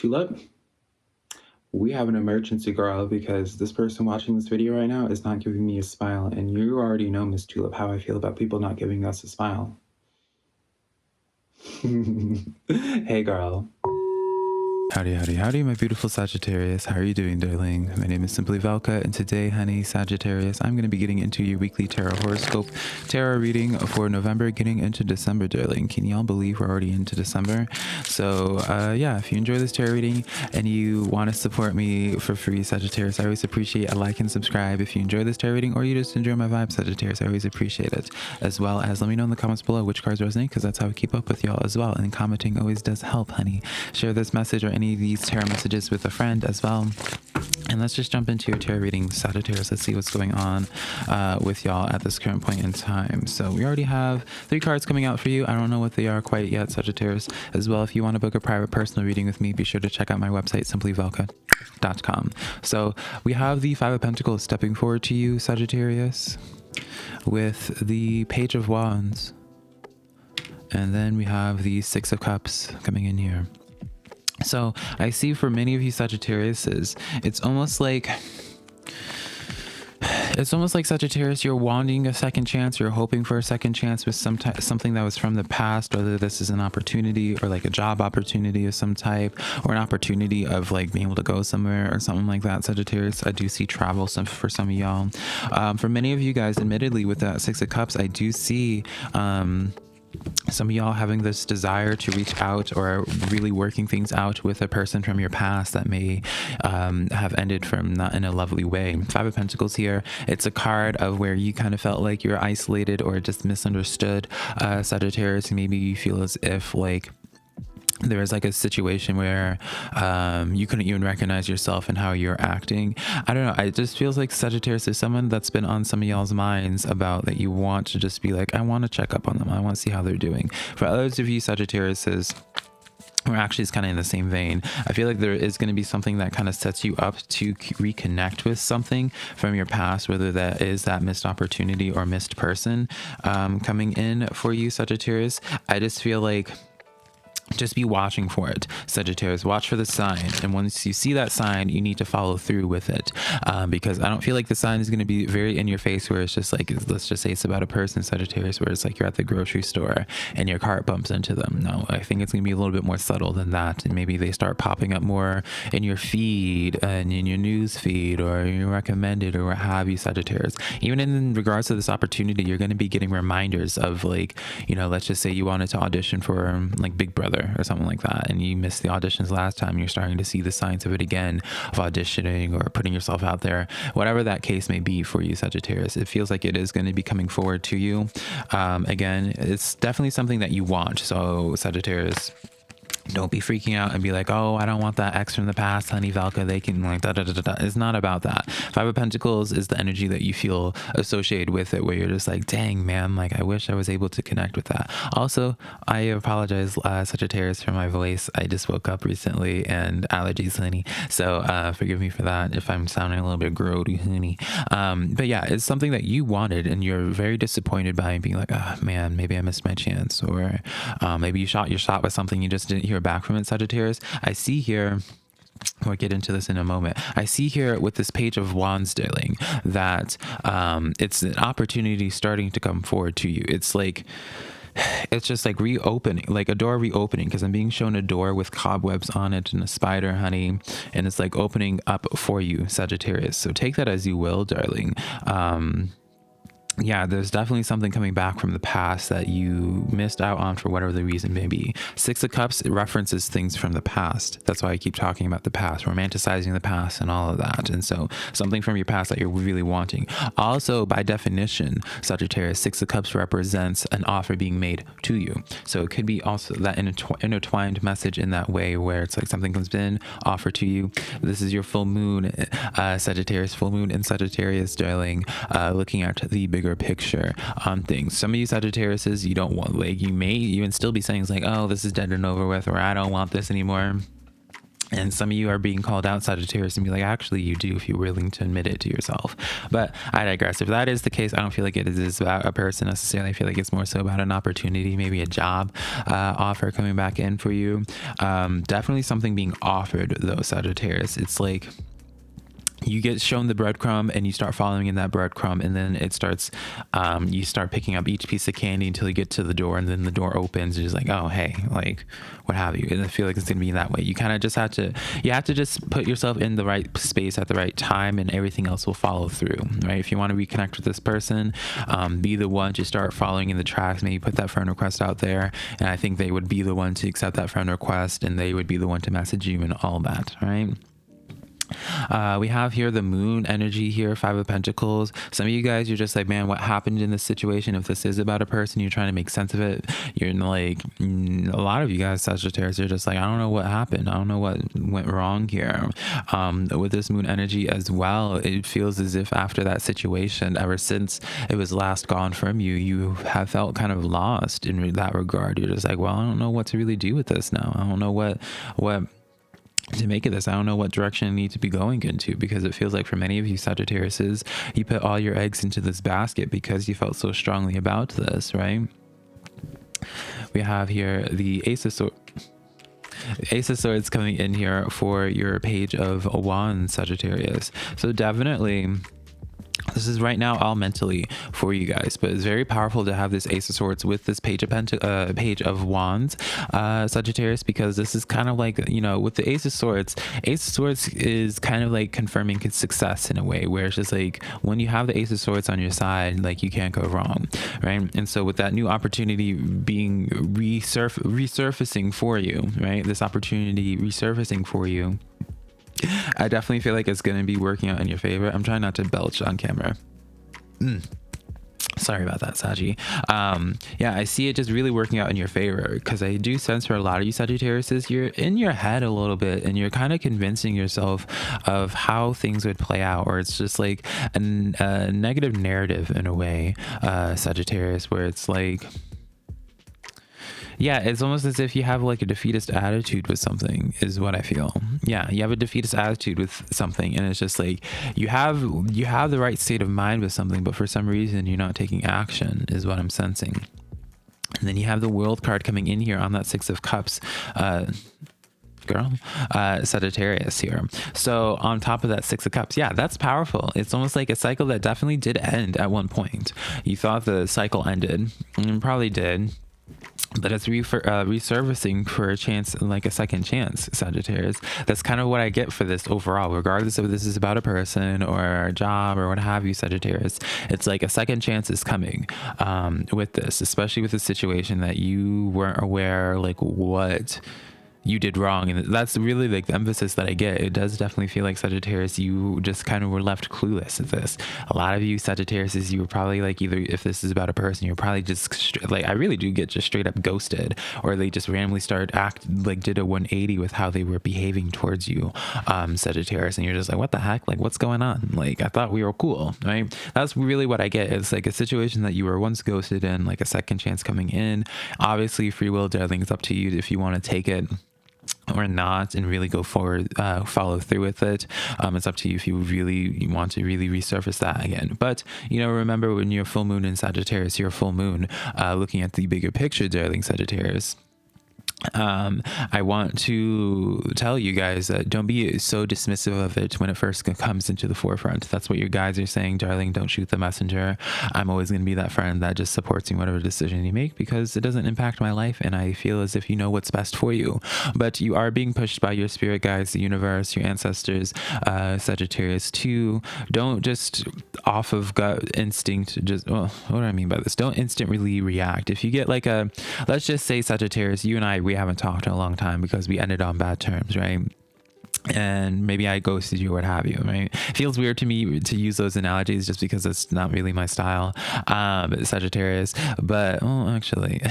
Tulip, we have an emergency, girl, because this person watching this video right now is not giving me a smile, and you already know, Miss Tulip, how I feel about people not giving us a smile. Hey, girl. Howdy, my beautiful Sagittarius. How are you doing, darling? My name is Simply Velka, and today, honey, Sagittarius, I'm going to be getting into your weekly tarot horoscope tarot reading for November, getting into December, darling. Can y'all believe we're already into December? So, yeah, if you enjoy this tarot reading and you want to support me for free, Sagittarius, I always appreciate a like and subscribe. If you enjoy this tarot reading or you just enjoy my vibe, Sagittarius, I always appreciate it. As well as let me know in the comments below which cards resonate, because that's how I keep up with y'all as well. And commenting always does help, honey. Share this message or any of these tarot messages with a friend as well. And let's just jump into your tarot reading, Sagittarius. Let's see what's going on with y'all at this current point in time. So we already have 3 cards coming out for you. I don't know what they are quite yet, Sagittarius. As well, if you want to book a private personal reading with me, be sure to check out my website, simplyvelka.com. So we have the 5 of Pentacles stepping forward to you, Sagittarius, with the Page of Wands. And then we have the 6 of Cups coming in here. So I see for many of you Sagittariuses, it's almost like Sagittarius, you're wanting a second chance, you're hoping for a second chance with something that was from the past, whether this is an opportunity or like a job opportunity of some type, or an opportunity of like being able to go somewhere or something like that, Sagittarius. I do see travel for some of y'all. For many of you guys, admittedly, with that 6 of Cups, I do see some of y'all having this desire to reach out or really working things out with a person from your past that may have ended from not in a lovely way. 5 of Pentacles here. It's a card of where you kind of felt like you're isolated or just misunderstood, Sagittarius. Maybe you feel as if like there was like a situation where you couldn't even recognize yourself and how you're acting. I don't know. It just feels like Sagittarius is someone that's been on some of y'all's minds about that you want to just be like, I want to check up on them. I want to see how they're doing. For others of you Sagittariuses, or actually it's kind of in the same vein, I feel like there is going to be something that kind of sets you up to reconnect with something from your past, whether that is that missed opportunity or missed person coming in for you, Sagittarius. I just feel like just be watching for it, Sagittarius. Watch for the sign, and once you see that sign, you need to follow through with it, because I don't feel like the sign is going to be very in your face, where it's just like, let's just say it's about a person, Sagittarius, where it's like you're at the grocery store and your cart bumps into them. No, I think it's going to be a little bit more subtle than that, and maybe they start popping up more in your feed and in your news feed or your recommended or what have you, Sagittarius. Even in regards to this opportunity, you're going to be getting reminders of, like, you know, let's just say you wanted to audition for like Big Brother or something like that, and you missed the auditions last time. You're starting to see the signs of it again, of auditioning or putting yourself out there, whatever that case may be for you, Sagittarius. It feels like it is going to be coming forward to you. Again, it's definitely something that you want. So Sagittarius, don't be freaking out and be like, oh, I don't want that ex from the past, honey, Velka. They can like da da da da. It's not about that. 5 of Pentacles is the energy that you feel associated with it, where you're just like, dang, man, like I wish I was able to connect with that. Also, I apologize, Sagittarius, for my voice. I just woke up recently and allergies, honey. So forgive me for that if I'm sounding a little bit grody, honey. But yeah, it's something that you wanted and you're very disappointed by, and being like, oh man, maybe I missed my chance, or maybe you shot your shot with something, you just didn't hear back from it, Sagittarius. I see here, we'll get into this in a moment. I see here with this Page of Wands, darling, that it's an opportunity starting to come forward to you. It's like, it's just like reopening, like a door reopening, because I'm being shown a door with cobwebs on it and a spider, honey, and it's like opening up for you, Sagittarius. So take that as you will, darling. Yeah, there's definitely something coming back from the past that you missed out on for whatever the reason may be. 6 of Cups, it references things from the past. That's why I keep talking about the past, romanticizing the past and all of that. And so something from your past that you're really wanting. Also, by definition, Sagittarius, 6 of Cups represents an offer being made to you. So it could be also that intertwined message in that way, where it's like something comes in, offer to you. This is your full moon, Sagittarius, full moon in Sagittarius, darling, looking at the bigger picture on things. Some of you Sagittariuses, you don't want, like, you may even still be saying it's like, oh, this is dead and over with, or I don't want this anymore. And some of you are being called out, Sagittarius, and be like, actually, you do if you're willing to admit it to yourself. But I digress. If that is the case, I don't feel like it is about a person necessarily. I feel like it's more so about an opportunity, maybe a job offer coming back in for you. Definitely something being offered, though, Sagittarius. It's like you get shown the breadcrumb and you start following in that breadcrumb, and then it starts you start picking up each piece of candy until you get to the door, and then the door opens and you're just like, oh hey, like what have you. And I feel like it's gonna be that way. You kind of just have to just put yourself in the right space at the right time, and everything else will follow through, right? If you want to reconnect with this person, be the one to start following in the tracks. Maybe put that friend request out there, and I think they would be the one to accept that friend request, and they would be the one to message you and all that, right? We have here the moon energy here, 5 of Pentacles. Some of you guys, you're just like, man, what happened in this situation? If this is about a person, you're trying to make sense of it. You're like, a lot of you guys, Sagittarius, you're just like, I don't know what happened. I don't know what went wrong here. With this moon energy as well, it feels as if after that situation, ever since it was last gone from you, you have felt kind of lost in that regard. You're just like, well, I don't know what to really do with this now. I don't know what to make of this. I don't know what direction I need to be going into, because it feels like for many of you Sagittariuses, you put all your eggs into this basket because you felt so strongly about this, right? We have here the Ace of Swords coming in here for your Page of Wands, Sagittarius. So definitely this is right now all mentally for you guys, but it's very powerful to have this Ace of Swords with this Page of Wands, Sagittarius, because this is kind of like, you know, with the Ace of Swords is kind of like confirming success in a way, where it's just like when you have the Ace of Swords on your side, like you can't go wrong, right? And so with that new opportunity being resurfacing for you, right? This opportunity resurfacing for you, I definitely feel like it's going to be working out in your favor. I'm trying not to belch on camera. Sorry about that, Saggy. Yeah, I see it just really working out in your favor, because I do sense for a lot of you Sagittariuses, you're in your head a little bit and you're kind of convincing yourself of how things would play out, or it's just like a negative narrative in a way, Sagittarius, where it's like, yeah, it's almost as if you have like a defeatist attitude with something, is what I feel. Yeah, you have a defeatist attitude with something, and it's just like you have the right state of mind with something, but for some reason you're not taking action, is what I'm sensing. And then you have the World card coming in here on that 6 of Cups. Sagittarius here. So on top of that 6 of Cups, yeah, that's powerful. It's almost like a cycle that definitely did end at one point. You thought the cycle ended, and probably did, but it's resurfacing for a chance, like a second chance, Sagittarius. That's kind of what I get for this overall, regardless of if this is about a person or a job or what have you, Sagittarius. It's like a second chance is coming with this, especially with a situation that you weren't aware, like what you did wrong. And that's really like the emphasis that I get. It does definitely feel like, Sagittarius, you just kind of were left clueless at this. A lot of you Sagittarius, you were probably like, either if this is about a person, you're probably just like, I really do get just straight up ghosted, or they just randomly did a 180 with how they were behaving towards you, Sagittarius, and you're just like, what the heck, like what's going on? Like I thought we were cool, right? That's really what I get. It's like a situation that you were once ghosted in, like a second chance coming in. Obviously free will, darling, it's up to you if you want to take it or not and really go forward, follow through with it. It's up to you if you want to really resurface that again. But you know, remember, when you're full moon in Sagittarius, you're full moon looking at the bigger picture, darling Sagittarius. I want to tell you guys that don't be so dismissive of it when it first comes into the forefront. That's what your guides are saying, darling. Don't shoot the messenger. I'm always going to be that friend that just supports you whatever decision you make, because it doesn't impact my life, and I feel as if you know what's best for you. But you are being pushed by your spirit guides, the universe, your ancestors, Sagittarius, to don't just off of gut instinct, just, well, what do I mean by this? Don't instantly react. If you get like let's just say, Sagittarius, you and I, we haven't talked in a long time because we ended on bad terms, right? and maybe I ghosted you or what have you, right? It feels weird to me to use those analogies just because it's not really my style, Sagittarius. But well, actually,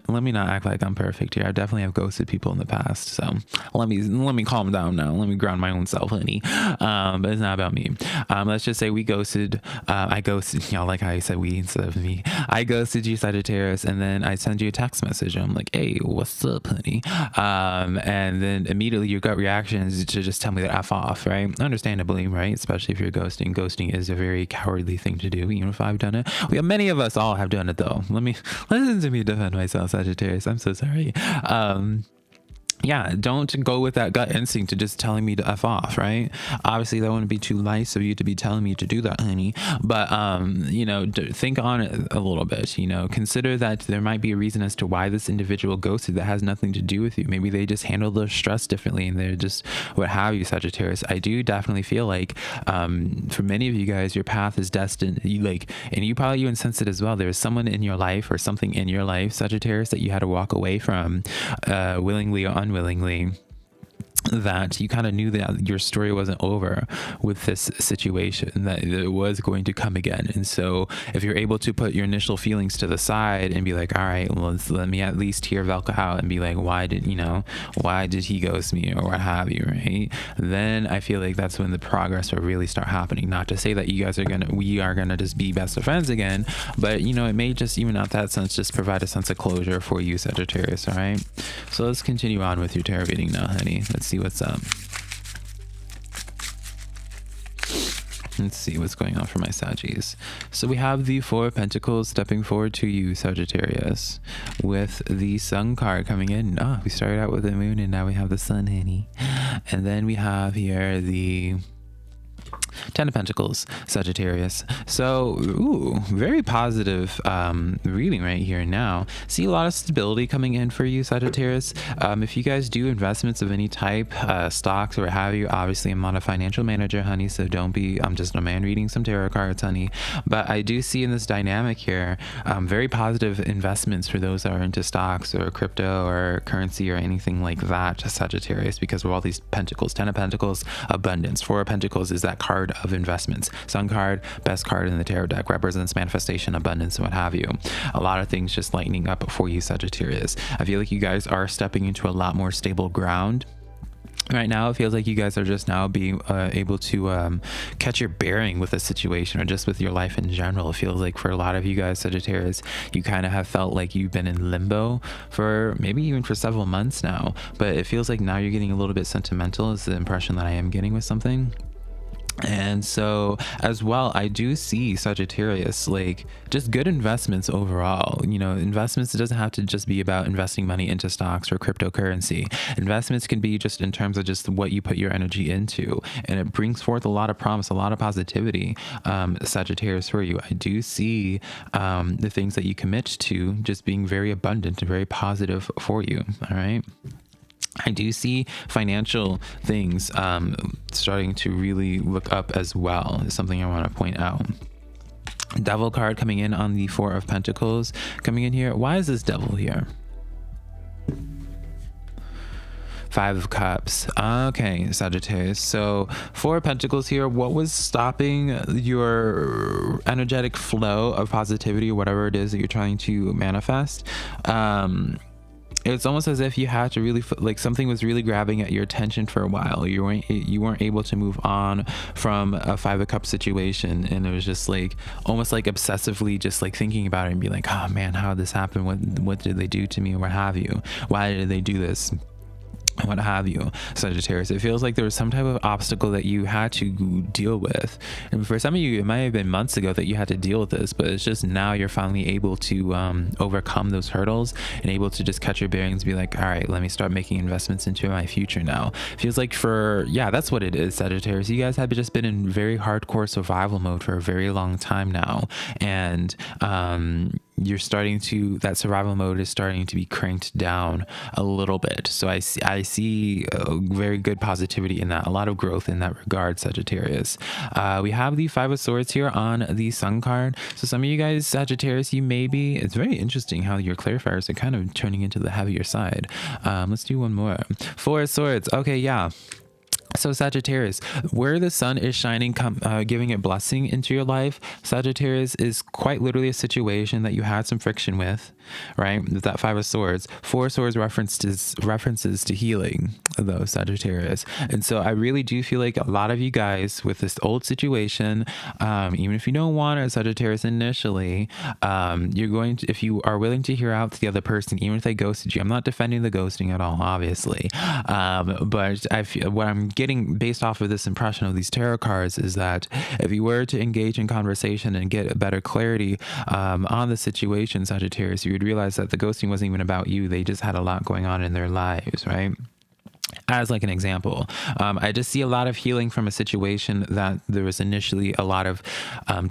let me not act like I'm perfect here. I definitely have ghosted people in the past, so let me calm down now. Let me ground my own self, honey. But it's not about me. Let's just say we ghosted. I ghosted y'all, like how I said we instead of me. I ghosted you, Sagittarius, and then I send you a text message. I'm like, hey, what's up, honey? And then immediately your gut reaction is to just tell me to F off, right? Understandably, right? Especially if you're ghosting. Ghosting is a very cowardly thing to do, even if I've done it. Many of us all have done it though. Listen to me defend myself, Sagittarius. I'm so sorry. Yeah, don't go with that gut instinct to just telling me to F off, right? Obviously, that wouldn't be too nice of you to be telling me to do that, honey. But, think on it a little bit, consider that there might be a reason as to why this individual ghosted that has nothing to do with you. Maybe they just handle their stress differently and they're just what have you, Sagittarius. I do definitely feel like for many of you guys, your path is destined, and you probably even sense it as well. There's someone in your life or something in your life, Sagittarius, that you had to walk away from willingly or unwillingly, that you kind of knew that your story wasn't over with this situation, that it was going to come again. And so if you're able to put your initial feelings to the side and be like, all right, well, let me at least hear Velka out and be like, why did he ghost me or what have you, right? Then I feel like that's when the progress will really start happening. Not to say that we are gonna just be best of friends again, but it may just, even at that sense, just provide a sense of closure for you, Sagittarius. All right, so let's continue on with your tarot reading now, honey. Let's see what's up. Let's see what's going on for my Saggies. So we have the Four of Pentacles stepping forward to you, Sagittarius, with the Sun card coming in. We started out with the Moon and now we have the Sun, honey. And then we have here the Ten of Pentacles, Sagittarius. So, very positive reading right here now. See a lot of stability coming in for you, Sagittarius. If you guys do investments of any type, stocks or what have you, obviously I'm not a financial manager, honey, so I'm just a man reading some tarot cards, honey. But I do see in this dynamic here, very positive investments for those that are into stocks or crypto or currency or anything like that, Sagittarius, because of all these pentacles. Ten of Pentacles, abundance. Four of Pentacles is that card of investments. Sun card, best card in the tarot deck, represents manifestation, abundance, and what have you. A lot of things just lightening up for you, Sagittarius. I feel like you guys are stepping into a lot more stable ground right now. It feels like you guys are just now being able to catch your bearing with a situation or just with your life in general. It feels like for a lot of you guys, Sagittarius, you kind of have felt like you've been in limbo for maybe even for several months now, but it feels like now you're getting a little bit sentimental is the impression that I am getting with something. And so as well, I do see, Sagittarius, like just good investments overall. Investments, it doesn't have to just be about investing money into stocks or cryptocurrency. Investments can be just in terms of just what you put your energy into, and it brings forth a lot of promise, a lot of positivity, Sagittarius, for you. I do see the things that you commit to just being very abundant and very positive for you. All right. I do see financial things starting to really look up as well. Is something I want to point out. Devil card coming in on the Four of Pentacles coming in here. Why is this devil here? Five of Cups. Okay, Sagittarius. So Four of Pentacles here. What was stopping your energetic flow of positivity or whatever it is that you're trying to manifest? It's almost as if you had to really, like, something was really grabbing at your attention for a while. You weren't able to move on from a Five of Cups situation, and it was just like almost like obsessively just like thinking about it and be like, oh man, how did this happen? What did they do to me, or what have you? Why did they do this? What have you, Sagittarius. It feels like there was some type of obstacle that you had to deal with, and for some of you it might have been months ago that you had to deal with this, but it's just now you're finally able to overcome those hurdles and able to just catch your bearings and be like, all right, let me start making investments into my future now. Feels like that's what it is, Sagittarius. You guys have just been in very hardcore survival mode for a very long time now, and that survival mode is starting to be cranked down a little bit. So I see a very good positivity in that, a lot of growth in that regard, Sagittarius. We have the Five of Swords here on the Sun card. So some of you guys, Sagittarius, it's very interesting how your clarifiers are kind of turning into the heavier side. Let's do one more. Four of Swords. Okay, yeah. So Sagittarius, where the sun is shining, giving a blessing into your life, Sagittarius is quite literally a situation that you had some friction with, right? With that Five of Swords. Four of Swords references to healing, though, Sagittarius. And so I really do feel like a lot of you guys with this old situation, even if you don't want it, Sagittarius, initially, you're going to, if you are willing to hear out the other person, even if they ghosted you, I'm not defending the ghosting at all, obviously. But I feel what I'm getting based off of this impression of these tarot cards is that if you were to engage in conversation and get a better clarity on the situation, Sagittarius, you would realize that the ghosting wasn't even about you. They just had a lot going on in their lives, right? As like an example, I just see a lot of healing from a situation that there was initially a lot of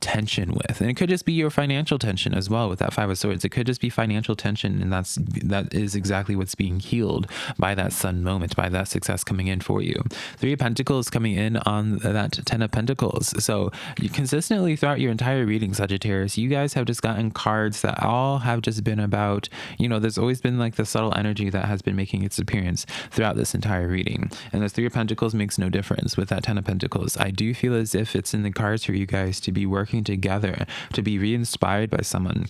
tension with, and it could just be your financial tension as well with that Five of Swords. It could just be financial tension, and that is exactly what's being healed by that sun moment, by that success coming in for you. Three of Pentacles coming in on that Ten of Pentacles. So you consistently throughout your entire reading, Sagittarius, you guys have just gotten cards that all have just been about, you know, there's always been like the subtle energy that has been making its appearance throughout this entire reading. And the Three of Pentacles makes no difference with that Ten of Pentacles. I do feel as if it's in the cards for you guys to be working together, to be re-inspired by someone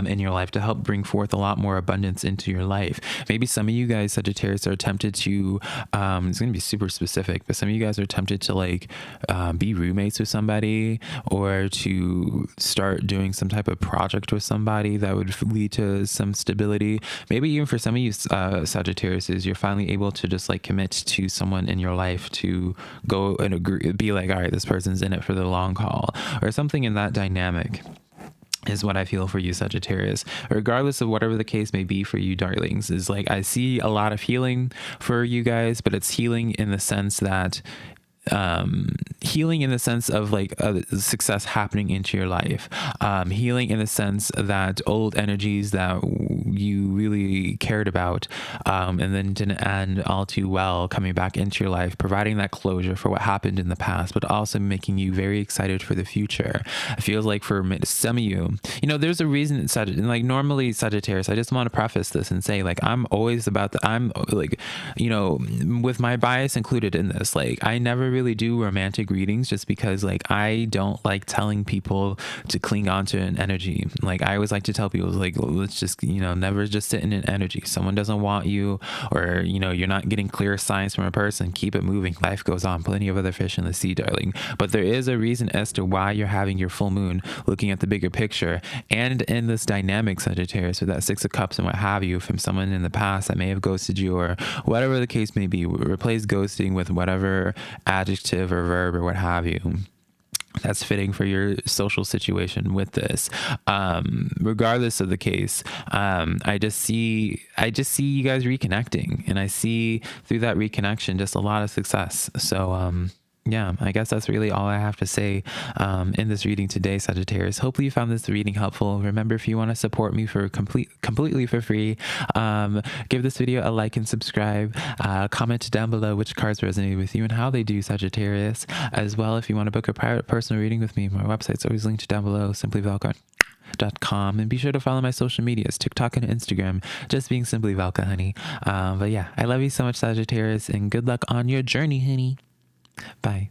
in your life to help bring forth a lot more abundance into your life. Maybe some of you guys, Sagittarius, are tempted to, it's going to be super specific, but some of you guys are tempted to like be roommates with somebody, or to start doing some type of project with somebody that would lead to some stability. Maybe even for some of you Sagittarius, you're finally able to just like commit to someone in your life, to go and agree, be like, all right, this person's in it for the long haul, or something in that dynamic is what I feel for you, Sagittarius. Regardless of whatever the case may be for you, darlings, is like I see a lot of healing for you guys, but it's healing in the sense that healing in the sense of like success happening into your life, healing in the sense that old energies that you really cared about and then didn't end all too well coming back into your life, providing that closure for what happened in the past, but also making you very excited for the future. It feels like for some of you, you know, there's a reason it's like normally Sagittarius, I just want to preface this and say like I'm always about I'm like, you know, with my bias included in this, like I never really do romantic readings just because like I don't like telling people to cling on to an energy. Like I always like to tell people like, let's just, you know, never just sit in an energy. Someone doesn't want you, or you know, you're not getting clear signs from a person, keep it moving. Life goes on. Plenty of other fish in the sea, darling. But there is a reason as to why you're having your full moon, looking at the bigger picture, and in this dynamic, Sagittarius, with that Six of Cups and what have you, from someone in the past that may have ghosted you, or whatever the case may be. Replace ghosting with whatever adjective or verb or what have you that's fitting for your social situation with this. Regardless of the case, I just see you guys reconnecting, and I see through that reconnection just a lot of success. So yeah, I guess that's really all I have to say in this reading today, Sagittarius. Hopefully you found this reading helpful. Remember, if you want to support me for completely for free, give this video a like and subscribe. Comment down below which cards resonate with you and how they do, Sagittarius. As well, if you want to book a private personal reading with me, my website's always linked down below, simplyvelka.com, and be sure to follow my social medias, TikTok and Instagram, just being Simply Velka, honey. But yeah, I love you so much, Sagittarius, and good luck on your journey, honey. Bye.